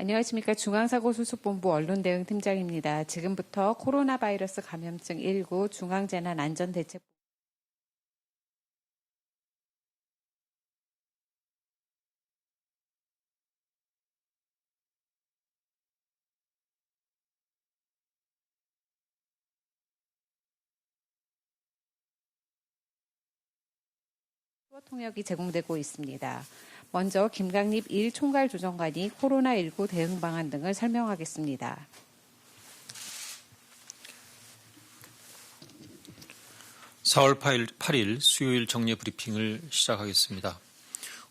안녕하십니까. 중앙사고수습본부 언론대응팀장입니다. 지금부터 코로나 바이러스 감염증 19 중앙재난안전대책 통역이 제공되고 있습니다. 먼저 김강립 1총괄조정관이 코로나19 대응 방안 등을 설명하겠습니다. 4월 8일 수요일 정례 브리핑을 시작하겠습니다.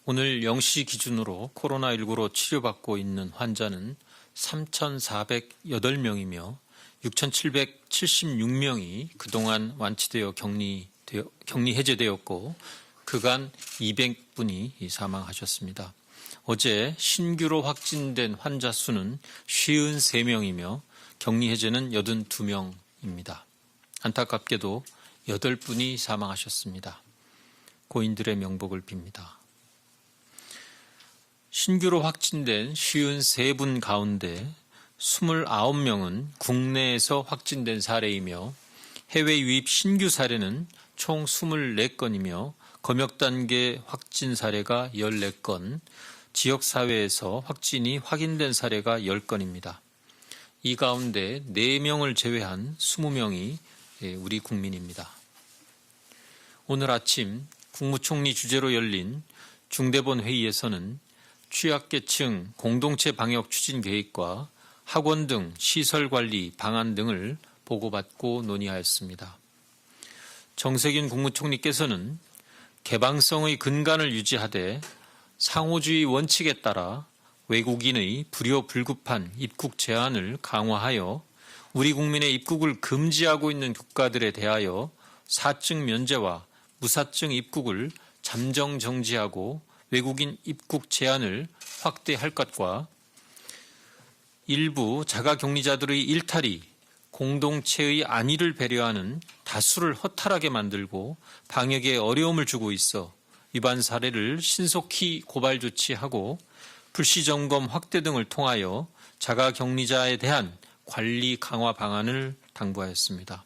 오늘 0시 기준으로 코로나19로 치료받고 있는 환자는 3,408명이며 6,776명이 그동안 완치되어 격리 해제되었고 그간 200분이 사망하셨습니다. 어제 신규로 확진된 환자 수는 53명이며 격리 해제는 82명입니다. 안타깝게도 8분이 사망하셨습니다. 고인들의 명복을 빕니다. 신규로 확진된 53분 가운데 29명은 국내에서 확진된 사례이며 해외 유입 신규 사례는 총 24건이며 검역단계 확진 사례가 14건, 지역사회에서 확진이 확인된 사례가 10건입니다. 이 가운데 4명을 제외한 20명이 우리 국민입니다. 오늘 아침 국무총리 주재로 열린 중대본 회의에서는 취약계층 공동체 방역 추진 계획과 학원 등 시설 관리 방안 등을 보고받고 논의하였습니다. 정세균 국무총리께서는 개방성의 근간을 유지하되 상호주의 원칙에 따라 외국인의 불효불급한 입국 제한을 강화하여 우리 국민의 입국을 금지하고 있는 국가들에 대하여 사증 면제와 무사증 입국을 잠정 정지하고 외국인 입국 제한을 확대할 것과 일부 자가격리자들의 일탈이 공동체의 안위를 배려하는 다수를 허탈하게 만들고 방역에 어려움을 주고 있어 위반 사례를 신속히 고발 조치하고 불시점검 확대 등을 통하여 자가격리자에 대한 관리 강화 방안을 당부하였습니다.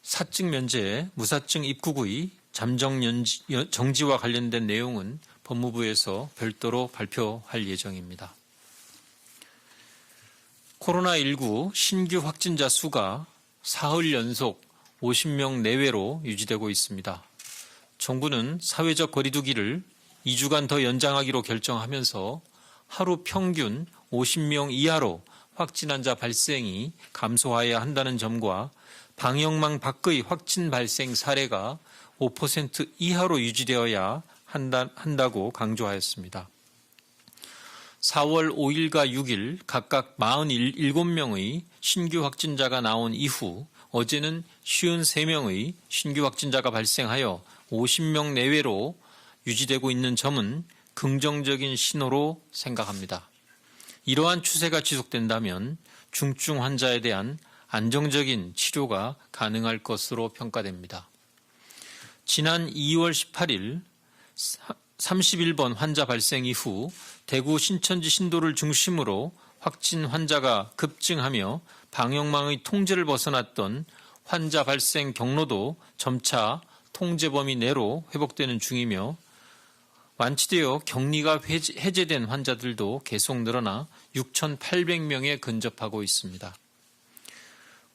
사증 면제, 무사증 입국의 잠정 정지와 관련된 내용은 법무부에서 별도로 발표할 예정입니다. 코로나19 신규 확진자 수가 사흘 연속 50명 내외로 유지되고 있습니다. 정부는 사회적 거리두기를 2주간 더 연장하기로 결정하면서 하루 평균 50명 이하로 확진 환자 발생이 감소해야 한다는 점과 방역망 밖의 확진 발생 사례가 5% 이하로 유지되어야 한다고 강조하였습니다. 4월 5일과 6일 각각 47명의 신규 확진자가 나온 이후 어제는 53명의 신규 확진자가 발생하여 50명 내외로 유지되고 있는 점은 긍정적인 신호로 생각합니다. 이러한 추세가 지속된다면 중증 환자에 대한 안정적인 치료가 가능할 것으로 평가됩니다. 지난 2월 18일 31번 환자 발생 이후 대구 신천지 신도를 중심으로 확진 환자가 급증하며 방역망의 통제를 벗어났던 환자 발생 경로도 점차 통제 범위 내로 회복되는 중이며 완치되어 격리가 해제된 환자들도 계속 늘어나 6,800명에 근접하고 있습니다.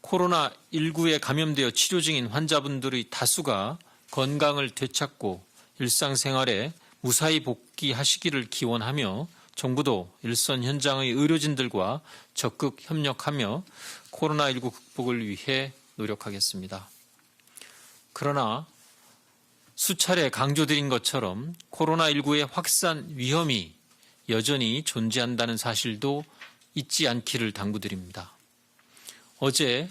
코로나19에 감염되어 치료 중인 환자분들의 다수가 건강을 되찾고 일상생활에 무사히 복귀하시기를 기원하며 정부도 일선 현장의 의료진들과 적극 협력하며 코로나19 극복을 위해 노력하겠습니다. 그러나 수차례 강조드린 것처럼 코로나19의 확산 위험이 여전히 존재한다는 사실도 잊지 않기를 당부드립니다. 어제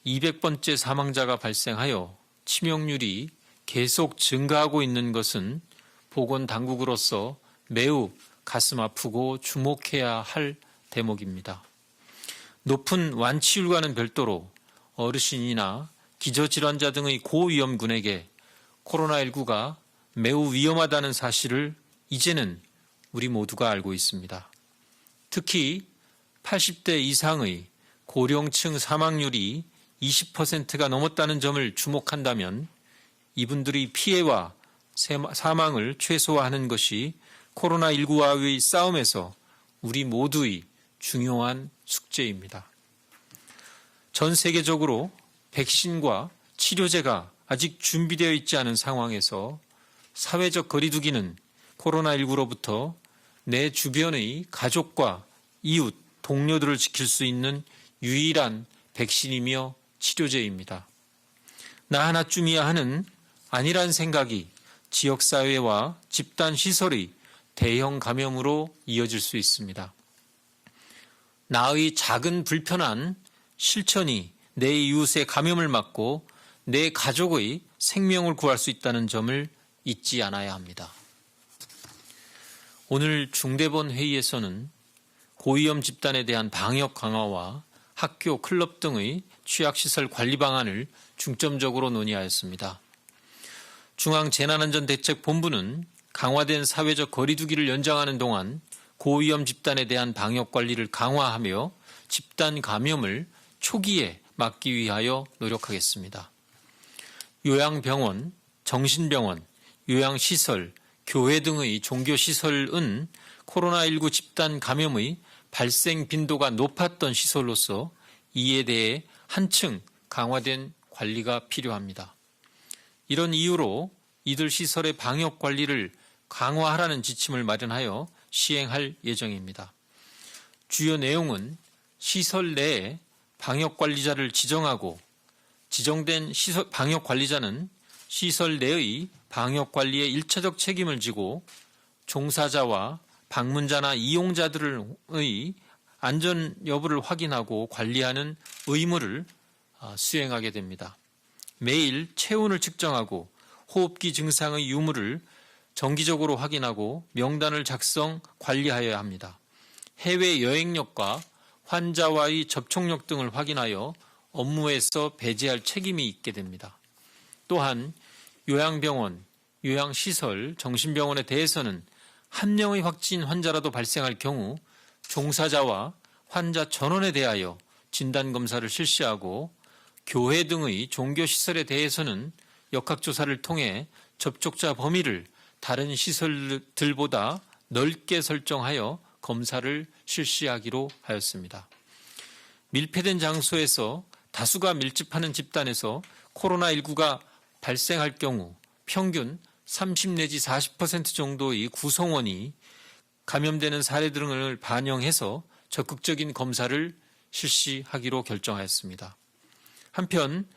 200번째 사망자가 발생하여 치명률이 계속 증가하고 있는 것은 보건당국으로서 매우 가슴 아프고 주목해야 할 대목입니다. 높은 완치율과는 별도로 어르신이나 기저질환자 등의 고위험군에게 코로나19가 매우 위험하다는 사실을 이제는 우리 모두가 알고 있습니다. 특히 80대 이상의 고령층 사망률이 20%가 넘었다는 점을 주목한다면 이분들의 피해와 사망을 최소화하는 것이 코로나19와의 싸움에서 우리 모두의 중요한 숙제입니다. 전 세계적으로 백신과 치료제가 아직 준비되어 있지 않은 상황에서 사회적 거리두기는 코로나19로부터 내 주변의 가족과 이웃, 동료들을 지킬 수 있는 유일한 백신이며 치료제입니다. 나 하나쯤이야 하는 아니란 생각이 지역사회와 집단시설의 대형 감염으로 이어질 수 있습니다. 나의 작은 불편한 실천이 내 이웃의 감염을 막고 내 가족의 생명을 구할 수 있다는 점을 잊지 않아야 합니다. 오늘 중대본 회의에서는 고위험 집단에 대한 방역 강화와 학교, 클럽 등의 취약시설 관리 방안을 중점적으로 논의하였습니다. 중앙재난안전대책본부는 강화된 사회적 거리두기를 연장하는 동안 고위험 집단에 대한 방역 관리를 강화하며 집단 감염을 초기에 막기 위하여 노력하겠습니다. 요양병원, 정신병원, 요양시설, 교회 등의 종교시설은 코로나19 집단 감염의 발생 빈도가 높았던 시설로서 이에 대해 한층 강화된 관리가 필요합니다. 이런 이유로 이들 시설의 방역 관리를 강화하라는 지침을 마련하여 시행할 예정입니다. 주요 내용은 시설 내에 방역관리자를 지정하고 지정된 방역관리자는 시설 내의 방역관리에 일차적 책임을 지고 종사자와 방문자나 이용자들의 안전 여부를 확인하고 관리하는 의무를 수행하게 됩니다. 매일 체온을 측정하고 호흡기 증상의 유무를 정기적으로 확인하고 명단을 작성, 관리하여야 합니다. 해외 여행력과 환자와의 접촉력 등을 확인하여 업무에서 배제할 책임이 있게 됩니다. 또한 요양병원, 요양시설, 정신병원에 대해서는 한 명의 확진 환자라도 발생할 경우 종사자와 환자 전원에 대하여 진단검사를 실시하고 교회 등의 종교시설에 대해서는 역학조사를 통해 접촉자 범위를 다른 시설들보다 넓게 설정하여 검사를 실시하기로 하였습니다. 밀폐된 장소에서 다수가 밀집하는 집단에서 코로나19가 발생할 경우 평균 30 내지 40% 정도의 구성원이 감염되는 사례 등을 반영해서 적극적인 검사를 실시하기로 결정하였습니다. 한편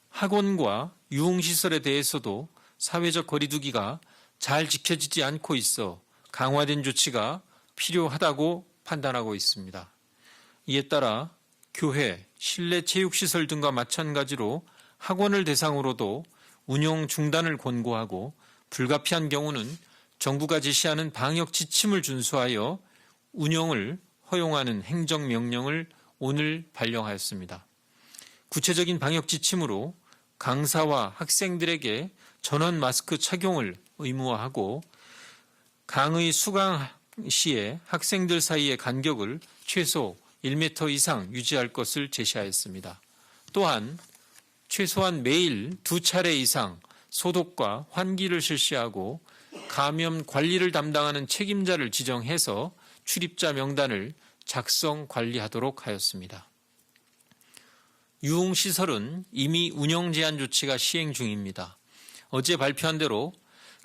학원과 유흥시설에 대해서도 사회적 거리두기가 잘 지켜지지 않고 있어 강화된 조치가 필요하다고 판단하고 있습니다. 이에 따라 교회, 실내 체육시설 등과 마찬가지로 학원을 대상으로도 운영 중단을 권고하고 불가피한 경우는 정부가 제시하는 방역 지침을 준수하여 운영을 허용하는 행정명령을 오늘 발령하였습니다. 구체적인 방역 지침으로 강사와 학생들에게 전원 마스크 착용을 의무화하고 강의 수강 시에 학생들 사이의 간격을 최소 1m 이상 유지할 것을 제시하였습니다. 또한 최소한 매일 2차례 이상 소독과 환기를 실시하고 감염 관리를 담당하는 책임자를 지정해서 출입자 명단을 작성 관리하도록 하였습니다. 유흥시설은 이미 운영 제한 조치가 시행 중입니다. 어제 발표한 대로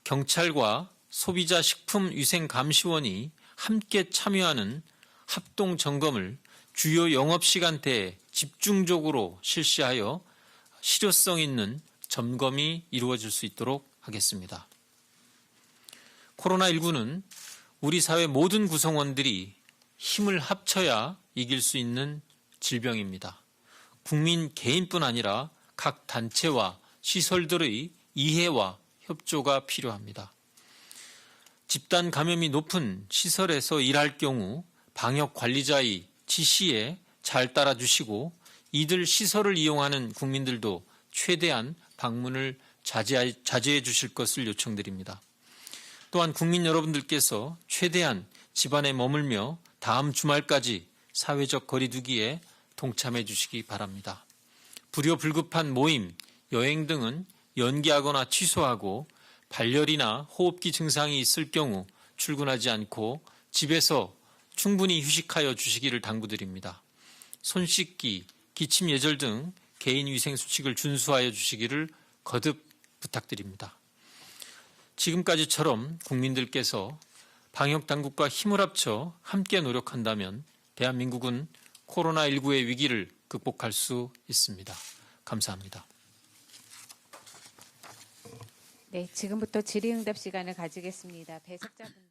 경찰과 소비자식품위생감시원이 함께 참여하는 합동 점검을 주요 영업시간대에 집중적으로 실시하여 실효성 있는 점검이 이루어질 수 있도록 하겠습니다. 코로나19는 우리 사회 모든 구성원들이 힘을 합쳐야 이길 수 있는 질병입니다. 국민 개인뿐 아니라 각 단체와 시설들의 이해와 협조가 필요합니다. 집단 감염이 높은 시설에서 일할 경우 방역 관리자의 지시에 잘 따라주시고 이들 시설을 이용하는 국민들도 최대한 방문을 자제해 주실 것을 요청드립니다. 또한 국민 여러분들께서 최대한 집안에 머물며 다음 주말까지 사회적 거리두기에 동참해 주시기 바랍니다. 불효불급한 모임, 여행 등은 연기하거나 취소하고 발열이나 호흡기 증상이 있을 경우 출근하지 않고 집에서 충분히 휴식하여 주시기를 당부드립니다. 손 씻기, 기침 예절 등 개인위생 수칙을 준수하여 주시기를 거듭 부탁드립니다. 지금까지처럼 국민들께서 방역당국과 힘을 합쳐 함께 노력한다면 대한민국은 코로나19의 위기를 극복할 수 있습니다. 감사합니다. 네, 지금부터 질의응답 시간을 가지겠습니다. 배석자분.